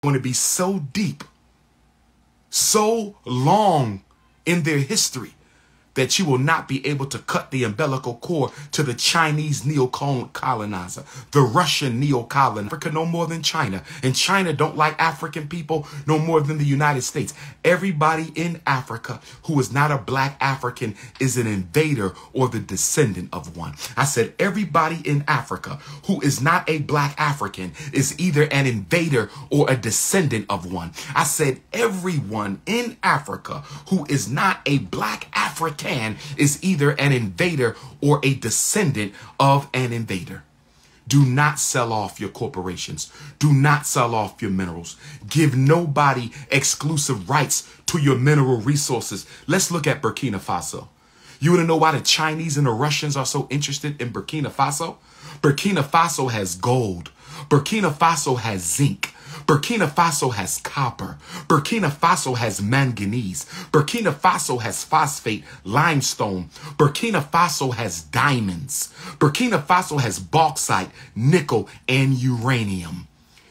going to be so deep, so long in their history, that you will not be able to cut the umbilical cord to the Chinese neo-colonizer, the Russian neo-colonizer. Africa no more than China. And China don't like African people no more than the United States. Everybody in Africa who is not a black African is an invader or the descendant of one. I said everybody in Africa who is not a black African is either an invader or a descendant of one. I said everyone in Africa who is not a black African is either an invader or a descendant of an invader. Do not sell off your corporations. Do not sell off your minerals. Give nobody exclusive rights to your mineral resources. Let's look at Burkina Faso. You want to know why the Chinese and the Russians are so interested in Burkina Faso? Burkina Faso has gold. Burkina Faso has zinc. Burkina Faso has copper. Burkina Faso has manganese. Burkina Faso has phosphate, limestone. Burkina Faso has diamonds. Burkina Faso has bauxite, nickel, and uranium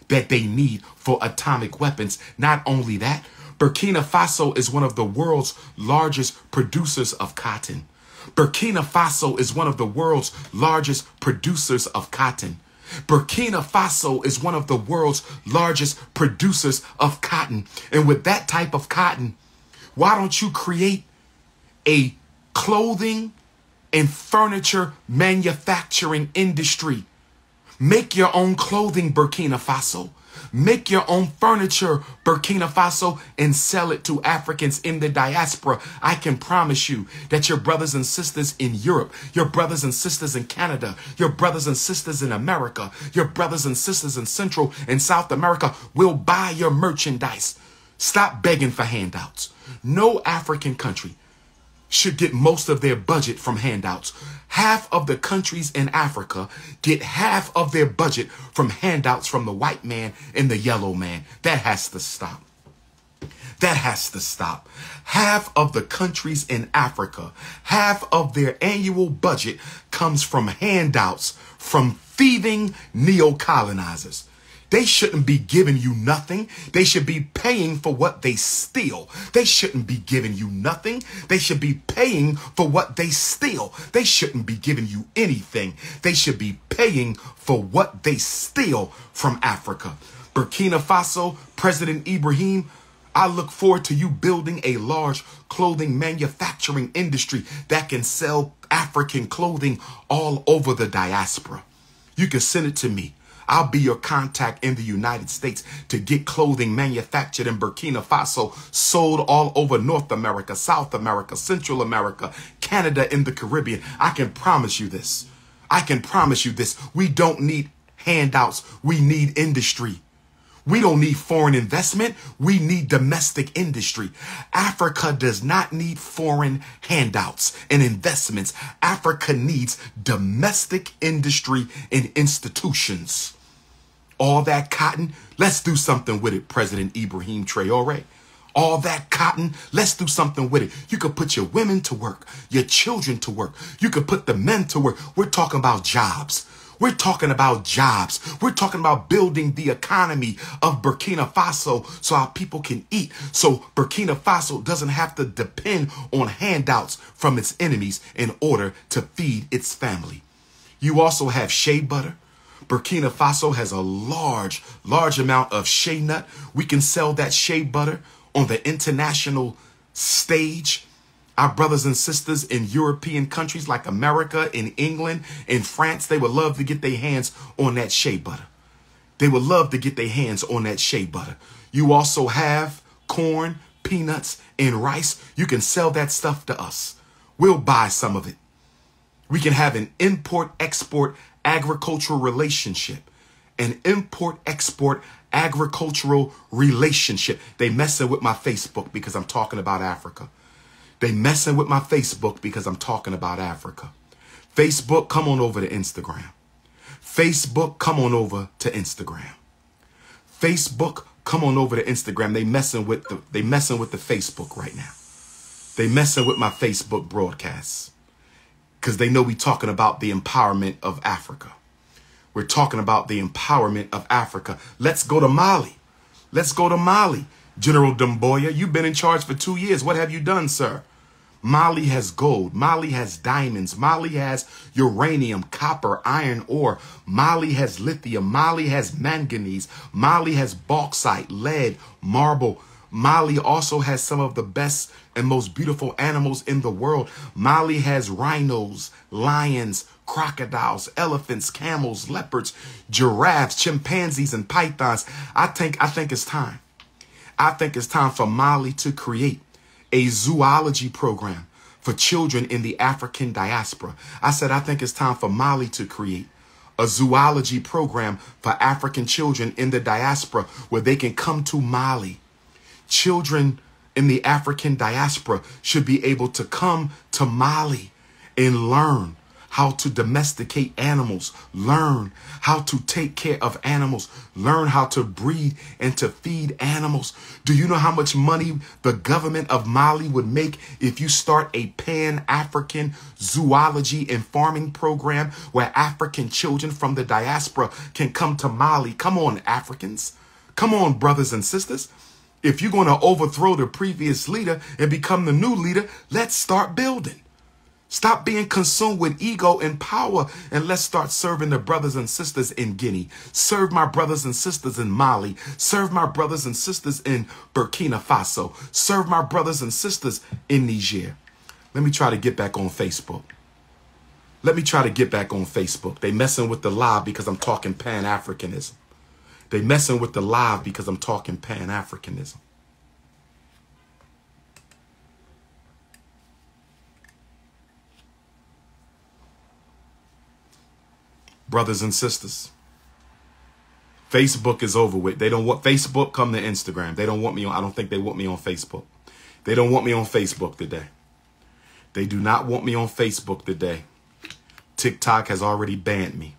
that they need for atomic weapons. Not only that, Burkina Faso is one of the world's largest producers of cotton. Burkina Faso is one of the world's largest producers of cotton. Burkina Faso is one of the world's largest producers of cotton. And with that type of cotton, why don't you create a clothing and furniture manufacturing industry? Make your own clothing, Burkina Faso. Make your own furniture, Burkina Faso, and sell it to Africans in the diaspora. I can promise you that your brothers and sisters in Europe, your brothers and sisters in Canada, your brothers and sisters in America, your brothers and sisters in Central and South America will buy your merchandise. Stop begging for handouts. No African country should get most of their budget from handouts. Half of the countries in Africa get half of their budget from handouts from the white man and the yellow man. That has to stop. That has to stop. Half of the countries in Africa, half of their annual budget comes from handouts from thieving neo-colonizers. They shouldn't be giving you nothing. They should be paying for what they steal. They shouldn't be giving you nothing. They should be paying for what they steal. They shouldn't be giving you anything. They should be paying for what they steal from Africa. Burkina Faso, President Ibrahim, I look forward to you building a large clothing manufacturing industry that can sell African clothing all over the diaspora. You can send it to me. I'll be your contact in the United States to get clothing manufactured in Burkina Faso, sold all over North America, South America, Central America, Canada, and the Caribbean. I can promise you this. I can promise you this. We don't need handouts. We need industry. We don't need foreign investment. We need domestic industry. Africa does not need foreign handouts and investments. Africa needs domestic industry and institutions. All that cotton, let's do something with it, President Ibrahim Traore. All that cotton, let's do something with it. You could put your women to work, your children to work. You could put the men to work. We're talking about jobs. We're talking about jobs. We're talking about building the economy of Burkina Faso so our people can eat. So Burkina Faso doesn't have to depend on handouts from its enemies in order to feed its family. You also have shea butter. Burkina Faso has a large amount of shea nut. We can sell that shea butter on the international stage. Our brothers and sisters in European countries like America, in England, in France, they would love to get their hands on that shea butter. They would love to get their hands on that shea butter. You also have corn, peanuts, and rice. You can sell that stuff to us. We'll buy some of it. We can have an import-export agricultural relationship. An import-export agricultural relationship. They messing with my Facebook because I'm talking about Africa. They messing with my Facebook because I'm talking about Africa. Facebook, come on over to Instagram. Facebook, come on over to Instagram. Facebook, come on over to Instagram. They messing with the Facebook right now. They messing with my Facebook broadcasts because they know we talking about the empowerment of Africa. We're talking about the empowerment of Africa. Let's go to Mali. Let's go to Mali. General Dumboya, you've been in charge for 2 years. What have you done, sir? Mali has gold. Mali has diamonds. Mali has uranium, copper, iron ore. Mali has lithium. Mali has manganese. Mali has bauxite, lead, marble. Mali also has some of the best and most beautiful animals in the world. Mali has rhinos, lions, crocodiles, elephants, camels, leopards, giraffes, chimpanzees, and pythons. I think it's time. I think it's time for Mali to create a zoology program for children in the African diaspora. I said, I think it's time for Mali to create a zoology program for African children in the diaspora where they can come to Mali. Children in the African diaspora should be able to come to Mali and learn how to domesticate animals, learn how to take care of animals, learn how to breed and to feed animals. Do you know how much money the government of Mali would make if you start a Pan-African zoology and farming program where African children from the diaspora can come to Mali? Come on, Africans. Come on, brothers and sisters. If you're going to overthrow the previous leader and become the new leader, let's start building. Stop being consumed with ego and power, and let's start serving the brothers and sisters in Guinea. Serve my brothers and sisters in Mali. Serve my brothers and sisters in Burkina Faso. Serve my brothers and sisters in Niger. Let me try to get back on Facebook. They messing with the live because I'm talking Pan-Africanism. They messing with the live because I'm talking Pan-Africanism. Brothers and sisters, Facebook is over with. They don't want Facebook. Come to Instagram. They don't want me on. I don't think they want me on Facebook. They don't want me on Facebook today. They do not want me on Facebook today. TikTok has already banned me.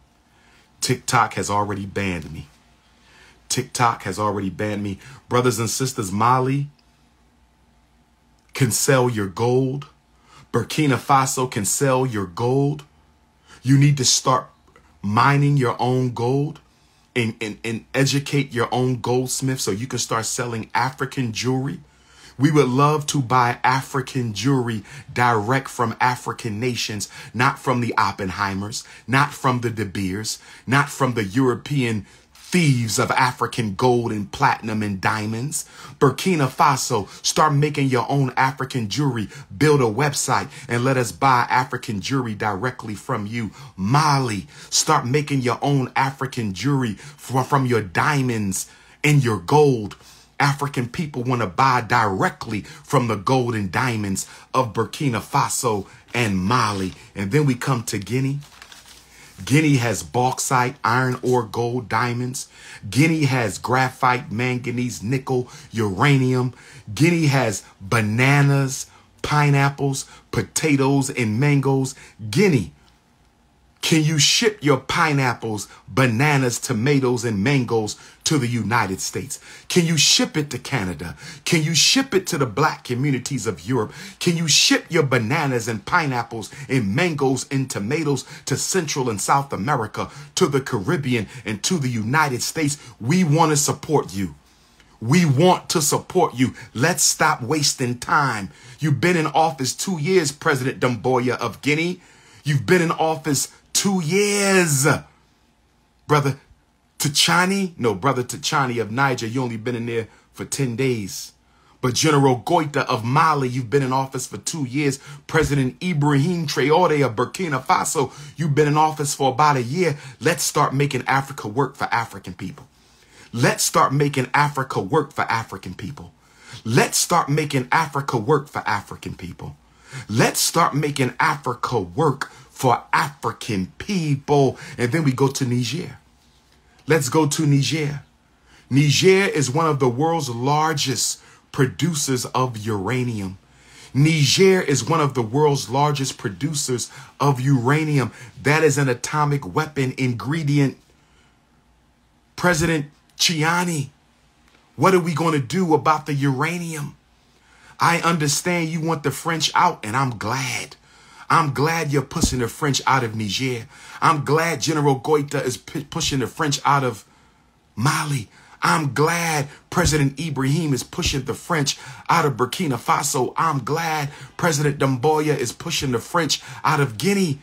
TikTok has already banned me. TikTok has already banned me. Brothers and sisters, Mali can sell your gold. Burkina Faso can sell your gold. You need to start mining your own gold and educate your own goldsmith so you can start selling African jewelry. We would love to buy African jewelry direct from African nations, not from the Oppenheimers, not from the De Beers, not from the European thieves of African gold and platinum and diamonds. Burkina Faso, start making your own African jewelry. Build a website and let us buy African jewelry directly from you. Mali, start making your own African jewelry from your diamonds and your gold. African people want to buy directly from the gold and diamonds of Burkina Faso and Mali. And then we come to Guinea. Guinea has bauxite, iron ore, gold, diamonds. Guinea has graphite, manganese, nickel, uranium. Guinea has bananas, pineapples, potatoes, and mangoes. Guinea, can you ship your pineapples, bananas, tomatoes, and mangoes to the United States? Can you ship it to Canada? Can you ship it to the black communities of Europe? Can you ship your bananas and pineapples and mangoes and tomatoes to Central and South America, to the Caribbean, and to the United States? We want to support you. We want to support you. Let's stop wasting time. You've been in office 2 years, President Dumboya of Guinea. You've been in office 2 years. Brother Tchani of Niger, you only been in there for 10 days. But General Goita of Mali, you've been in office for 2 years. President Ibrahim Traoré of Burkina Faso, you've been in office for about a year. Let's start making Africa work for African people. Let's start making Africa work for African people. Let's start making Africa work for African people. Let's start making Africa work for African people. And then we go to Niger. Let's go to Niger. Niger is one of the world's largest producers of uranium. Niger is one of the world's largest producers of uranium. That is an atomic weapon ingredient. President Tchani, what are we going to do about the uranium? I understand you want the French out, and I'm glad. I'm glad you're pushing the French out of Niger. I'm glad General Goita is pushing the French out of Mali. I'm glad President Ibrahim is pushing the French out of Burkina Faso. I'm glad President Doumbouya is pushing the French out of Guinea.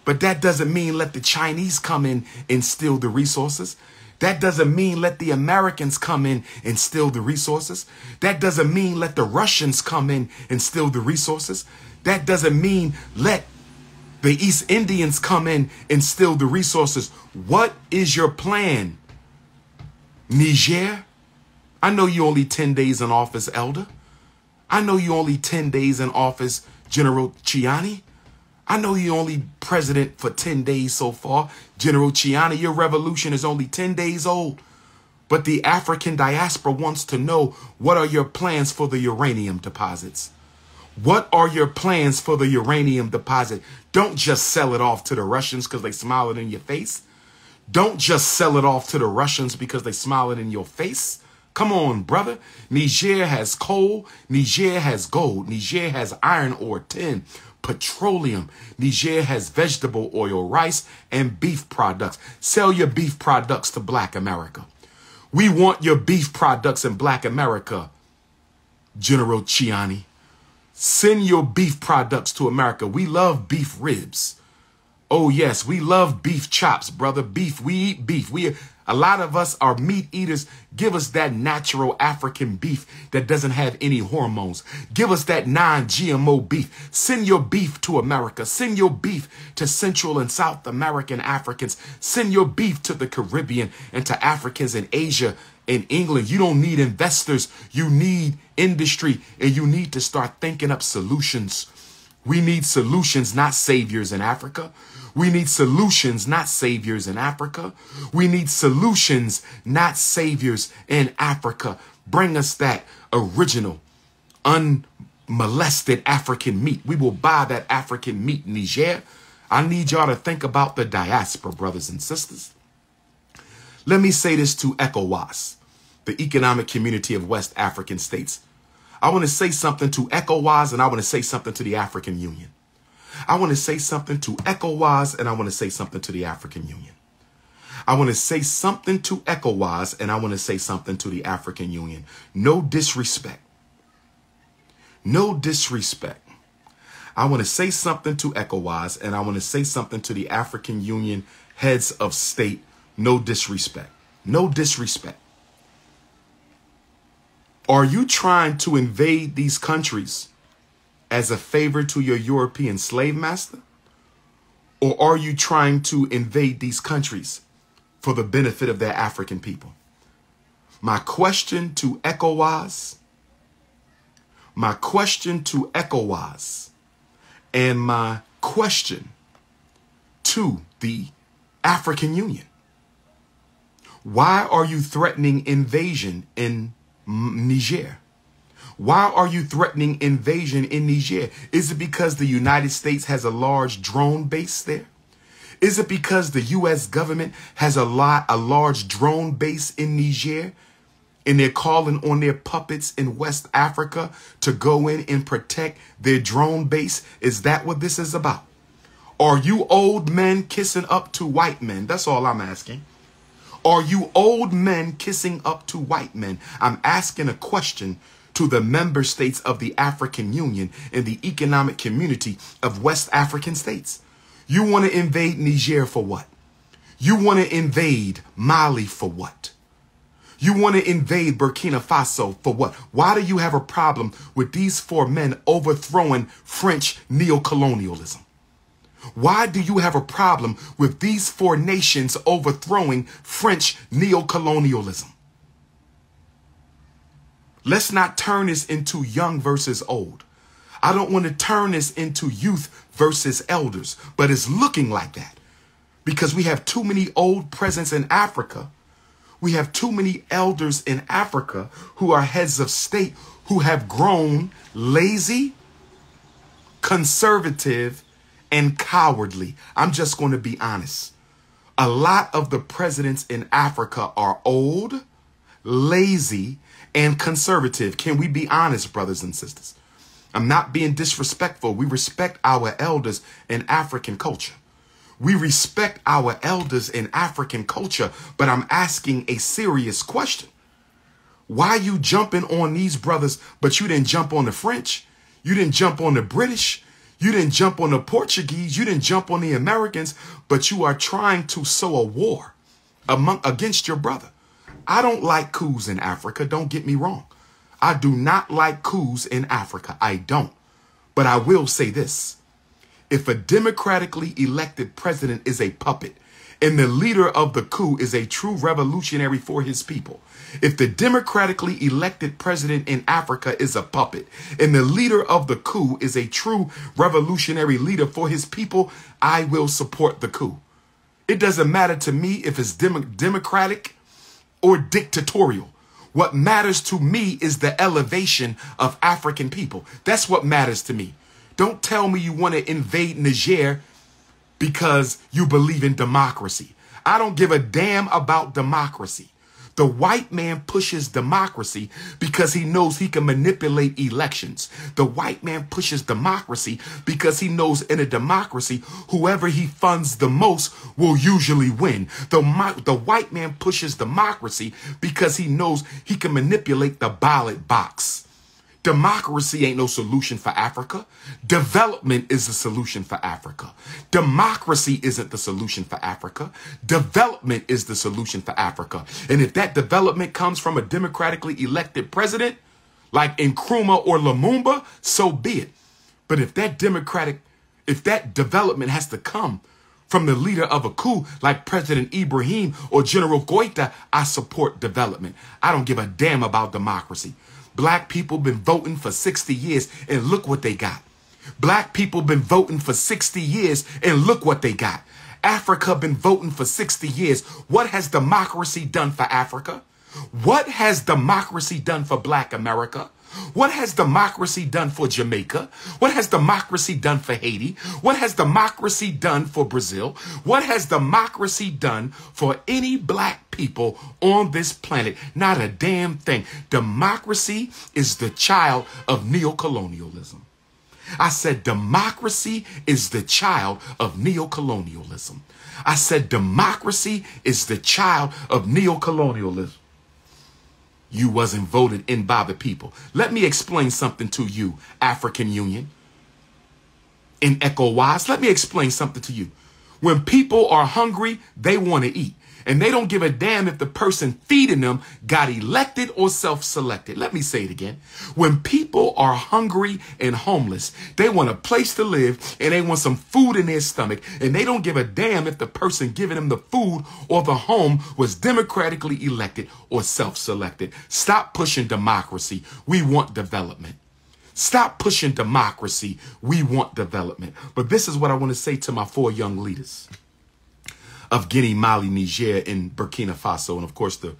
But that doesn't mean let the Chinese come in and steal the resources. That doesn't mean let the Americans come in and steal the resources. That doesn't mean let the Russians come in and steal the resources. That doesn't mean let the East Indians come in and steal the resources. What is your plan, Niger? I know you only 10 days in office, Elder. I know you only 10 days in office, General Chiani. I know you only president for 10 days so far, General Chiani. Your revolution is only 10 days old. But the African diaspora wants to know, what are your plans for the uranium deposits? What are your plans for the uranium deposit? Don't just sell it off to the Russians because they smile it in your face. Don't just sell it off to the Russians because they smile it in your face. Come on, brother. Niger has coal. Niger has gold. Niger has iron ore, tin, petroleum. Niger has vegetable oil, rice, and beef products. Sell your beef products to Black America. We want your beef products in Black America, General Chiani. Send your beef products to America. We love beef ribs. Oh, yes, we love beef chops, brother. Beef, we eat beef. A lot of us are meat eaters. Give us that natural African beef that doesn't have any hormones. Give us that non-GMO beef. Send your beef to America. Send your beef to Central and South American Africans. Send your beef to the Caribbean and to Africans in Asia and England. You don't need investors. You need industry, and you need to start thinking up solutions. We need solutions, not saviors in Africa. We need solutions, not saviors in Africa. We need solutions, not saviors in Africa. Bring us that original, unmolested African meat. We will buy that African meat, Niger. I need y'all to think about the diaspora, brothers and sisters. Let me say this to ECOWAS, the Economic Community of West African States. I want to say something to ECOWAS, and I want to say something to the African Union. I want to say something to ECOWAS, and I want to say something to the African Union. I want to say something to ECOWAS, and I want to say something to the African Union. No disrespect. No disrespect. I want to say something to ECOWAS, and I want to say something to the African Union heads of state. No disrespect. No disrespect. Are you trying to invade these countries as a favor to your European slave master? Or are you trying to invade these countries for the benefit of their African people? My question to ECOWAS, and my question to the African Union. Why are you threatening invasion in Niger? Why are you threatening invasion in Niger? Is it because the United States has a large drone base there? Is it because the U.S. government has a large drone base in Niger, and they're calling on their puppets in West Africa to go in and protect their drone base? Is that what this is about? Are you old men kissing up to white men? That's all I'm asking. Are you old men kissing up to white men? I'm asking a question to the member states of the African Union and the Economic Community of West African States. You want to invade Niger for what? You want to invade Mali for what? You want to invade Burkina Faso for what? Why do you have a problem with these four men overthrowing French neocolonialism? Why do you have a problem with these four nations overthrowing French neocolonialism? Let's not turn this into young versus old. I don't want to turn this into youth versus elders, but it's looking like that because we have too many old presence in Africa. We have too many elders in Africa who are heads of state who have grown lazy, conservative, and cowardly. I'm just going to be honest. A lot of the presidents in Africa are old, lazy, and conservative. Can we be honest, brothers and sisters? I'm not being disrespectful. We respect our elders in African culture. We respect our elders in African culture, but I'm asking a serious question. Why you jumping on these brothers, but you didn't jump on the French? You didn't jump on the British? You didn't jump on the Portuguese? You didn't jump on the Americans? But you are trying to sow a war against your brother. I don't like coups in Africa. Don't get me wrong. I do not like coups in Africa. I don't. But I will say this. If a democratically elected president is a puppet and the leader of the coup is a true revolutionary for his people, if the democratically elected president in Africa is a puppet and the leader of the coup is a true revolutionary leader for his people, I will support the coup. It doesn't matter to me if it's democratic or dictatorial. What matters to me is the elevation of African people. That's what matters to me. Don't tell me you want to invade Niger because you believe in democracy. I don't give a damn about democracy. The white man pushes democracy because he knows he can manipulate elections. The white man pushes democracy because he knows in a democracy, whoever he funds the most will usually win. The white man pushes democracy because he knows he can manipulate the ballot box. Democracy ain't no solution for Africa. Development is the solution for Africa. Democracy isn't the solution for Africa. Development is the solution for Africa. And if that development comes from a democratically elected president, like Nkrumah or Lumumba, so be it. But if that development has to come from the leader of a coup like President Ibrahim or General Goita, I support development. I don't give a damn about democracy. Black people been voting for 60 years and look what they got. Black people been voting for 60 years and look what they got. Africa been voting for 60 years. What has democracy done for Africa? What has democracy done for Black America? What has democracy done for Jamaica? What has democracy done for Haiti? What has democracy done for Brazil? What has democracy done for any black people on this planet? Not a damn thing. Democracy is the child of neocolonialism. I said democracy is the child of neocolonialism. I said democracy is the child of neocolonialism. You wasn't voted in by the people. Let me explain something to you, African Union. In ECOWAS, let me explain something to you. When people are hungry, they want to eat. And they don't give a damn if the person feeding them got elected or self-selected. Let me say it again. When people are hungry and homeless, they want a place to live and they want some food in their stomach. And they don't give a damn if the person giving them the food or the home was democratically elected or self-selected. Stop pushing democracy. We want development. Stop pushing democracy. We want development. But this is what I want to say to my 4 young leaders of Guinea, Mali, Niger, and Burkina Faso. And of course, the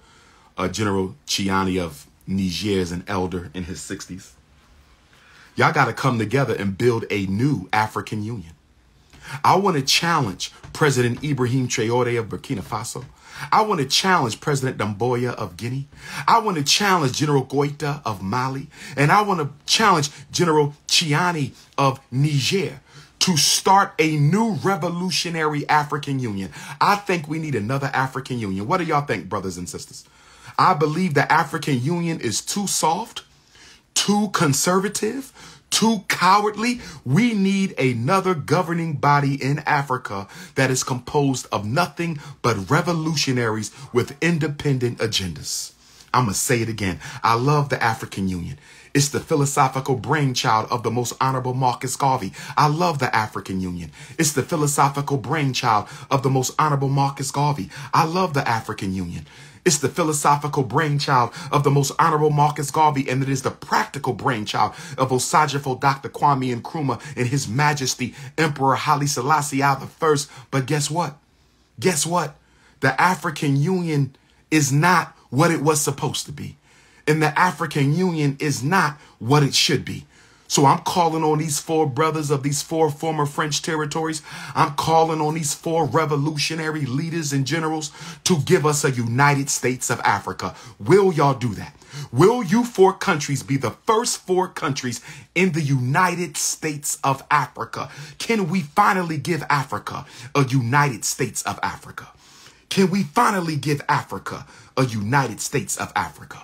General Chiani of Niger is an elder in his 60s. Y'all got to come together and build a new African Union. I want to challenge President Ibrahim Traoré of Burkina Faso. I want to challenge President Doumbouya of Guinea. I want to challenge General Goita of Mali. And I want to challenge General Chiani of Niger to start a new revolutionary African Union. I think we need another African Union. What do y'all think, brothers and sisters? I believe the African Union is too soft, too conservative, too cowardly. We need another governing body in Africa that is composed of nothing but revolutionaries with independent agendas. I'm going to say it again. I love the African Union. It's the philosophical brainchild of the most honorable Marcus Garvey. I love the African Union. It's the philosophical brainchild of the most honorable Marcus Garvey. I love the African Union. It's the philosophical brainchild of the most honorable Marcus Garvey, and it is the practical brainchild of Osajifo Dr. Kwame Nkrumah and His Majesty Emperor Haile Selassie I. But guess what? Guess what? The African Union is not what it was supposed to be. And the African Union is not what it should be. So I'm calling on these 4 brothers of these 4 former French territories. I'm calling on these 4 revolutionary leaders and generals to give us a United States of Africa. Will y'all do that? Will you 4 countries be the first 4 countries in the United States of Africa? Can we finally give Africa a United States of Africa? Can we finally give Africa a United States of Africa?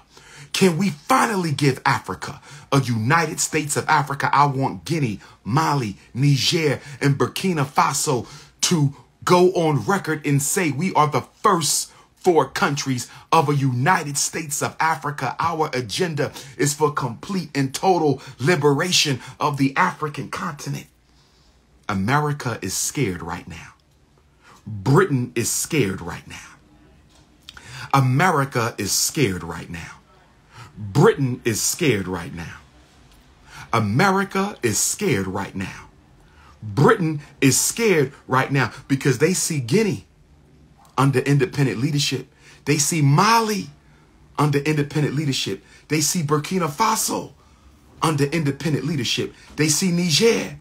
Can we finally give Africa a United States of Africa? I want Guinea, Mali, Niger, and Burkina Faso to go on record and say we are the first 4 countries of a United States of Africa. Our agenda is for complete and total liberation of the African continent. America is scared right now. Britain is scared right now. America is scared right now. Britain is scared right now. America is scared right now. Britain is scared right now because they see Guinea under independent leadership. They see Mali under independent leadership. They see Burkina Faso under independent leadership. They see Niger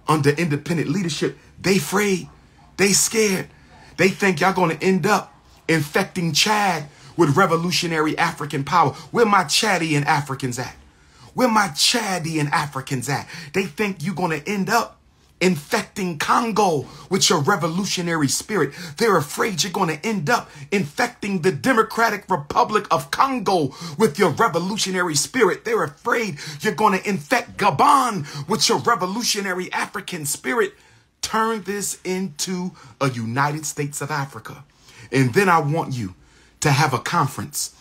under independent leadership. They afraid. They scared. They think y'all going to end up infecting Chad with revolutionary African power. Where my Chadian Africans at? Where my Chadian Africans at? They think you're going to end up infecting Congo with your revolutionary spirit. They're afraid you're going to end up infecting the Democratic Republic of Congo with your revolutionary spirit. They're afraid you're going to infect Gabon with your revolutionary African spirit. Turn this into a United States of Africa. And then I want you to have a conference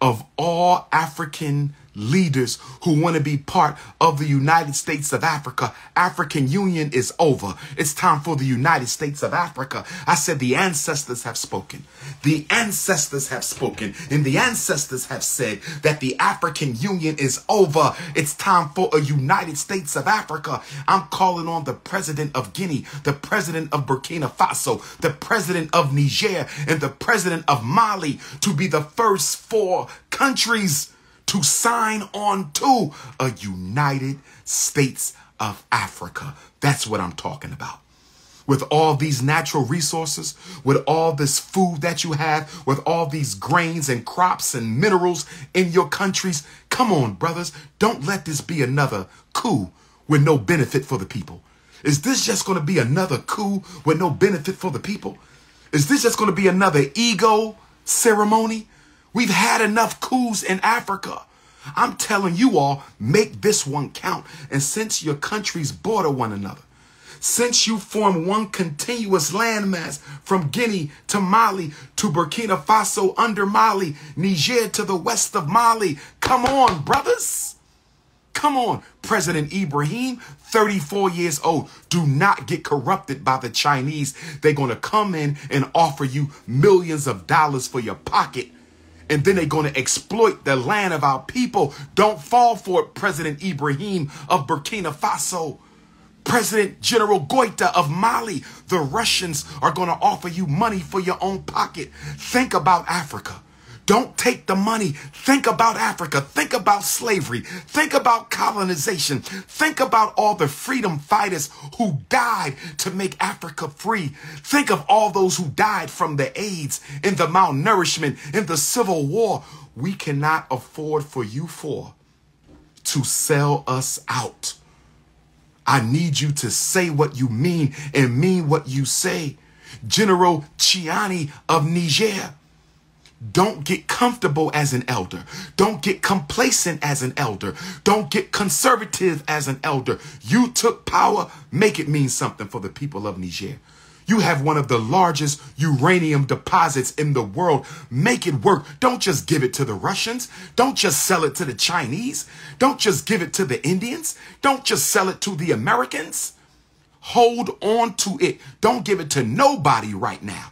of all African leaders who want to be part of the United States of Africa. African Union is over. It's time for the United States of Africa. I said the ancestors have spoken. The ancestors have spoken. And the ancestors have said that the African Union is over. It's time for a United States of Africa. I'm calling on the president of Guinea, the president of Burkina Faso, the president of Niger, and the president of Mali to be the first 4 countries to sign on to a United States of Africa. That's what I'm talking about. With all these natural resources, with all this food that you have, with all these grains and crops and minerals in your countries, come on, brothers. Don't let this be another coup with no benefit for the people. Is this just going to be another coup with no benefit for the people? Is this just going to be another ego ceremony? We've had enough coups in Africa. I'm telling you all, make this one count. And since your countries border one another, since you form one continuous landmass from Guinea to Mali to Burkina Faso under Mali, Niger to the west of Mali, come on, brothers. Come on. President Ibrahim, 34 years old. Do not get corrupted by the Chinese. They're going to come in and offer you millions of dollars for your pocket. And then they're going to exploit the land of our people. Don't fall for it, President Ibrahim of Burkina Faso. President General Goita of Mali. The Russians are going to offer you money for your own pocket. Think about Africa. Don't take the money. Think about Africa. Think about slavery. Think about colonization. Think about all the freedom fighters who died to make Africa free. Think of all those who died from the AIDS and the malnourishment and the Civil War. We cannot afford for you 4 to sell us out. I need you to say what you mean and mean what you say. General Chiani of Niger. Don't get comfortable as an elder. Don't get complacent as an elder. Don't get conservative as an elder. You took power. Make it mean something for the people of Niger. You have one of the largest uranium deposits in the world. Make it work. Don't just give it to the Russians. Don't just sell it to the Chinese. Don't just give it to the Indians. Don't just sell it to the Americans. Hold on to it. Don't give it to nobody right now.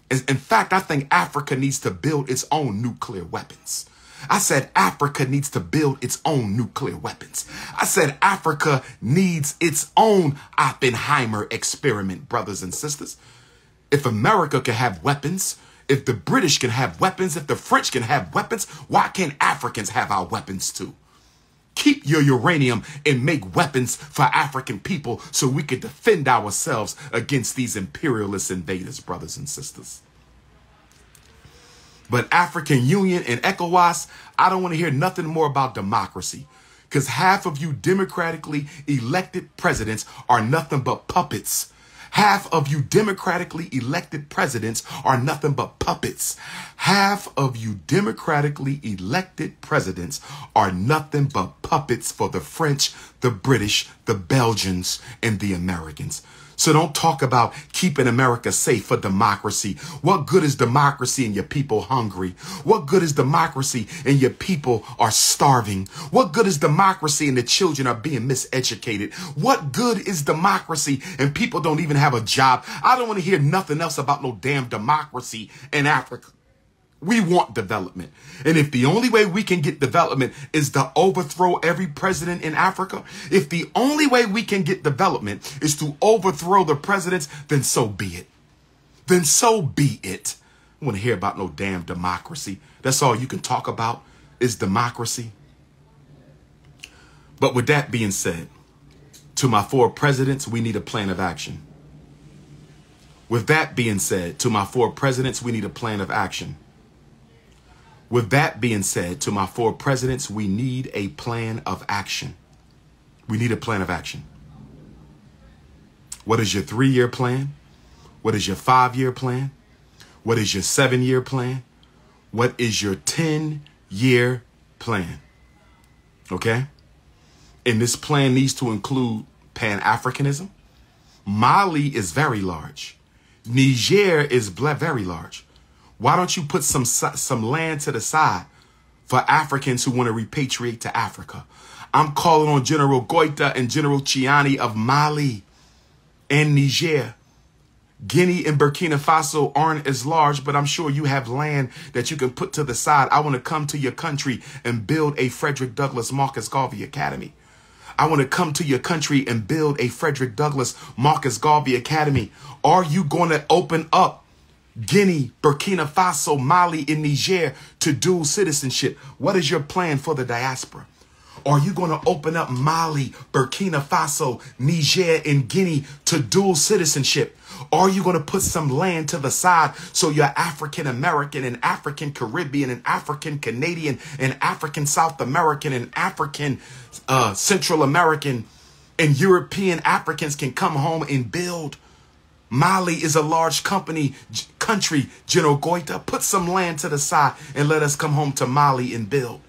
In fact, I think Africa needs to build its own nuclear weapons. I said Africa needs to build its own nuclear weapons. I said Africa needs its own Oppenheimer experiment, brothers and sisters. If America can have weapons, if the British can have weapons, if the French can have weapons, why can't Africans have our weapons too? Keep your uranium and make weapons for African people so we can defend ourselves against these imperialist invaders, brothers and sisters. But African Union and ECOWAS, I don't want to hear nothing more about democracy, because half of you democratically elected presidents are nothing but puppets. Half of you democratically elected presidents are nothing but puppets. Half of you democratically elected presidents are nothing but puppets for the French, the British, the Belgians, and the Americans. So don't talk about keeping America safe for democracy. What good is democracy and your people hungry? What good is democracy and your people are starving? What good is democracy and the children are being miseducated? What good is democracy and people don't even have a job? I don't want to hear nothing else about no damn democracy in Africa. We want development. And if the only way we can get development is to overthrow every president in Africa, if the only way we can get development is to overthrow the presidents, then so be it. Then so be it. I don't want to hear about no damn democracy. That's all you can talk about is democracy. But with that being said, to my 4 presidents, we need a plan of action. With that being said, to my 4 presidents, we need a plan of action. With that being said, to my 4 presidents, we need a plan of action. We need a plan of action. What is your 3-year plan? What is your 5-year plan? What is your 7-year plan? What is your 10-year plan? Okay? And this plan needs to include Pan-Africanism. Mali is very large. Niger is very large. Why don't you put some land to the side for Africans who want to repatriate to Africa? I'm calling on General Goita and General Chiani of Mali and Niger. Guinea and Burkina Faso aren't as large, but I'm sure you have land that you can put to the side. I want to come to your country and build a Frederick Douglass Marcus Garvey Academy. I want to come to your country and build a Frederick Douglass Marcus Garvey Academy. Are you going to open up Guinea, Burkina Faso, Mali, and Niger to dual citizenship? What is your plan for the diaspora? Are you going to open up Mali, Burkina Faso, Niger, and Guinea to dual citizenship? Are you going to put some land to the side so your African American and African Caribbean and African Canadian and African South American and African Central American and European Africans can come home and build? Mali is a large country, General Goita. Put some land to the side and let us come home to Mali and build.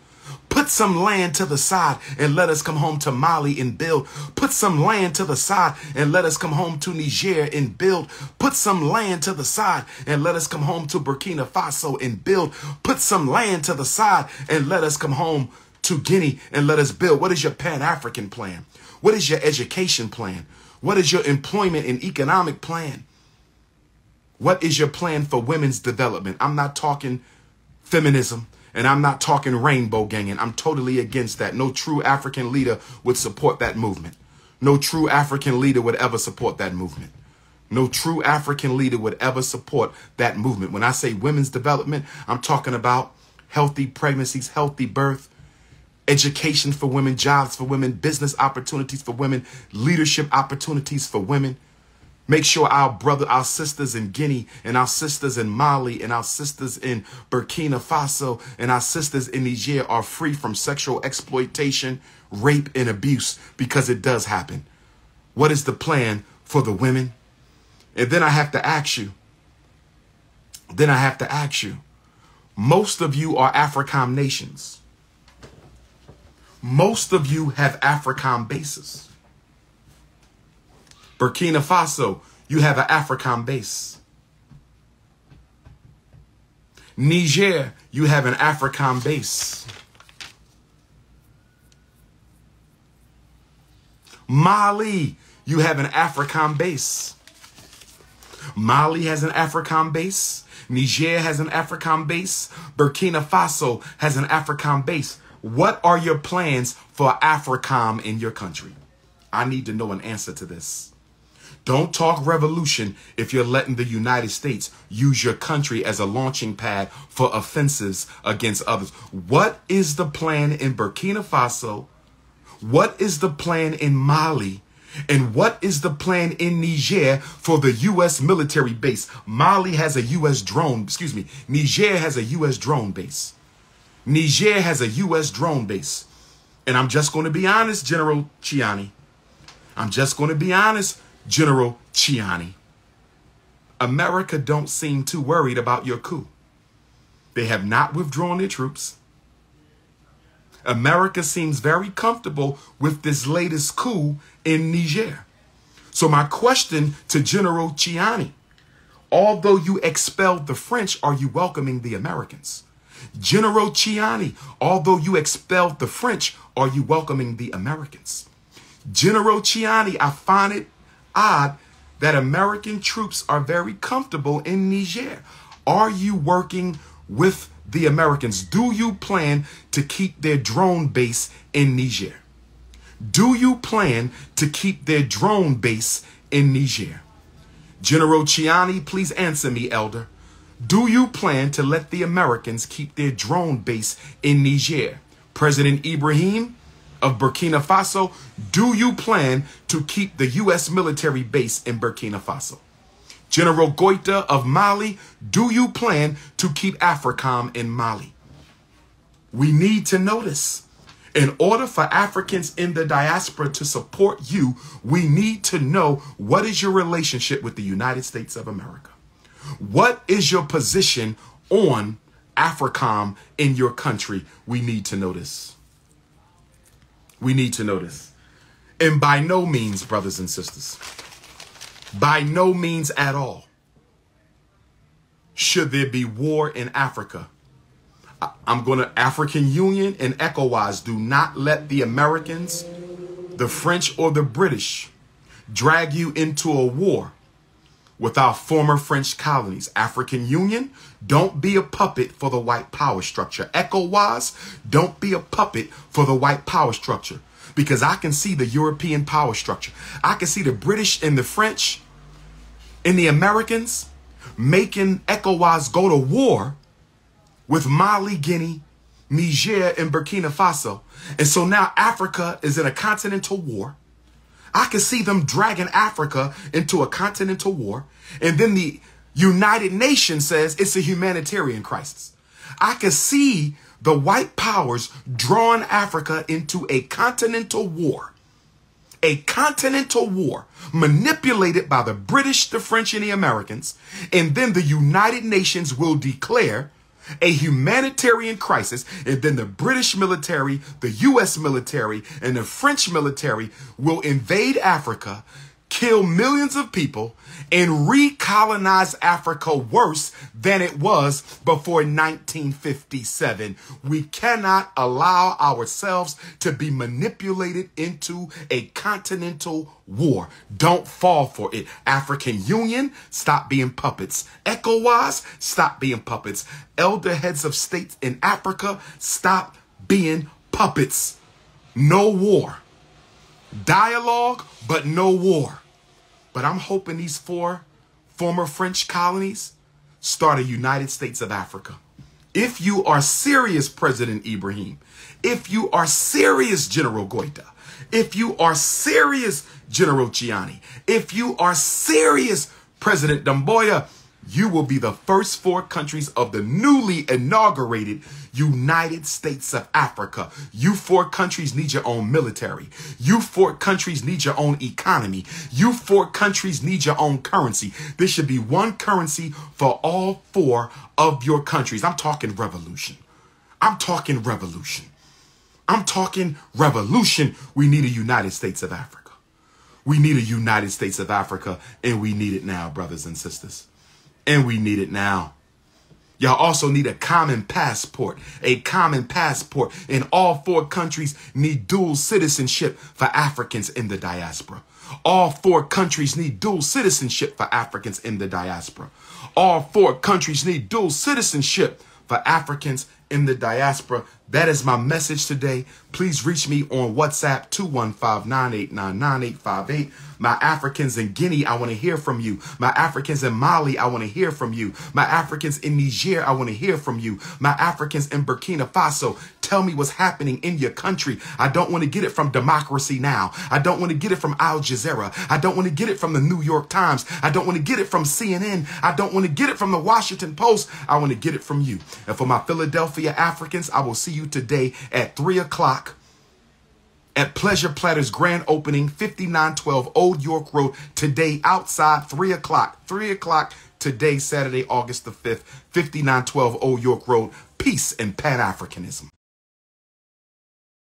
Put some land to the side and let us come home to Mali and build. Put some land to the side and let us come home to Niger and build. Put some land to the side and let us come home to Burkina Faso and build. Put some land to the side and let us come home to Guinea and let us build. What is your Pan-African plan? What is your education plan? What is your employment and economic plan? What is your plan for women's development? I'm not talking feminism and I'm not talking rainbow ganging. I'm totally against that. No true African leader would support that movement. No true African leader would ever support that movement. No true African leader would ever support that movement. When I say women's development, I'm talking about healthy pregnancies, healthy birth, education for women, jobs for women, business opportunities for women, leadership opportunities for women. Make sure our sisters in Guinea and our sisters in Mali and our sisters in Burkina Faso and our sisters in Niger are free from sexual exploitation, rape, and abuse, because it does happen. What is the plan for the women? And then I have to ask you, most of you are African nations. Most of you have African bases. Burkina Faso, you have an African base. Niger, you have an African base. Mali, you have an African base. Mali has an African base. Niger has an African base. Burkina Faso has an African base. What are your plans for AFRICOM in your country? I need to know an answer to this. Don't talk revolution if you're letting the United States use your country as a launching pad for offensives against others. What is the plan in Burkina Faso? What is the plan in Mali? And what is the plan in Niger for the U.S. military base? Mali has a U.S. drone, Niger has a U.S. drone base. Niger has a U.S. drone base. And I'm just going to be honest, General Chiani. I'm just going to be honest, General Chiani. America don't seem too worried about your coup. They have not withdrawn their troops. America seems very comfortable with this latest coup in Niger. So my question to General Chiani, although you expelled the French, are you welcoming the Americans? General Chiani, although you expelled the French, are you welcoming the Americans? General Chiani, I find it odd that American troops are very comfortable in Niger. Are you working with the Americans? Do you plan to keep their drone base in Niger? Do you plan to keep their drone base in Niger? General Chiani, please answer me, Elder. Do you plan to let the Americans keep their drone base in Niger? President Ibrahim of Burkina Faso, do you plan to keep the U.S. military base in Burkina Faso? General Goita of Mali, do you plan to keep AFRICOM in Mali? We need to know this. In order for Africans in the diaspora to support you, we need to know what is your relationship with the United States of America. What is your position on AFRICOM in your country? We need to know this. We need to know this. And by no means, brothers and sisters, by no means at all should there be war in Africa. African Union and ECOWAS, do not let the Americans, the French, or the British drag you into a war with our former French colonies. African Union, don't be a puppet for the white power structure. ECOWAS, don't be a puppet for the white power structure. Because I can see the European power structure. I can see the British and the French and the Americans making ECOWAS go to war with Mali, Guinea, Niger, and Burkina Faso. And so now Africa is in a continental war. I can see them dragging Africa into a continental war. And then the United Nations says it's a humanitarian crisis. I can see the white powers drawing Africa into a continental war. A continental war manipulated by the British, the French, and the Americans. And then the United Nations will declare a humanitarian crisis, and then the British military, the U.S. military, and the French military will invade Africa, kill millions of people, and recolonize Africa worse than it was before 1957. We cannot allow ourselves to be manipulated into a continental war. Don't fall for it. African Union, stop being puppets. ECOWAS, stop being puppets. Elder heads of states in Africa, stop being puppets. No war. Dialogue, but no war. But I'm hoping these 4 former French colonies start a United States of Africa. If you are serious, President Ibrahim, if you are serious, General Goita, if you are serious, General Chiani, if you are serious, President Damboya, you will be the first 4 countries of the newly inaugurated United States of Africa. You 4 countries need your own military. You 4 countries need your own economy. You 4 countries need your own currency. There should be one currency for all 4 of your countries. I'm talking revolution. I'm talking revolution. I'm talking revolution. We need a United States of Africa. We need a United States of Africa, and we need it now, brothers and sisters. And we need it now. Y'all also need a common passport. A common passport. And all 4 countries need dual citizenship for Africans in the diaspora. All 4 countries need dual citizenship for Africans in the diaspora. All 4 countries need dual citizenship for Africans in the diaspora. That is my message today. Please reach me on WhatsApp 215-989-9858. My Africans in Guinea, I want to hear from you. My Africans in Mali, I want to hear from you. My Africans in Niger, I want to hear from you. My Africans in Burkina Faso, tell me what's happening in your country. I don't want to get it from Democracy Now! I don't want to get it from Al Jazeera. I don't want to get it from the New York Times. I don't want to get it from CNN. I don't want to get it from the Washington Post. I want to get it from you. And for my Philadelphia Africans, I will see you today at 3 o'clock at Pleasure Platters grand opening, 5912 Old York Road. Today outside, 3 o'clock. 3 o'clock Today, Saturday, August the 5th, 5912 Old York Road. Peace and Pan-Africanism.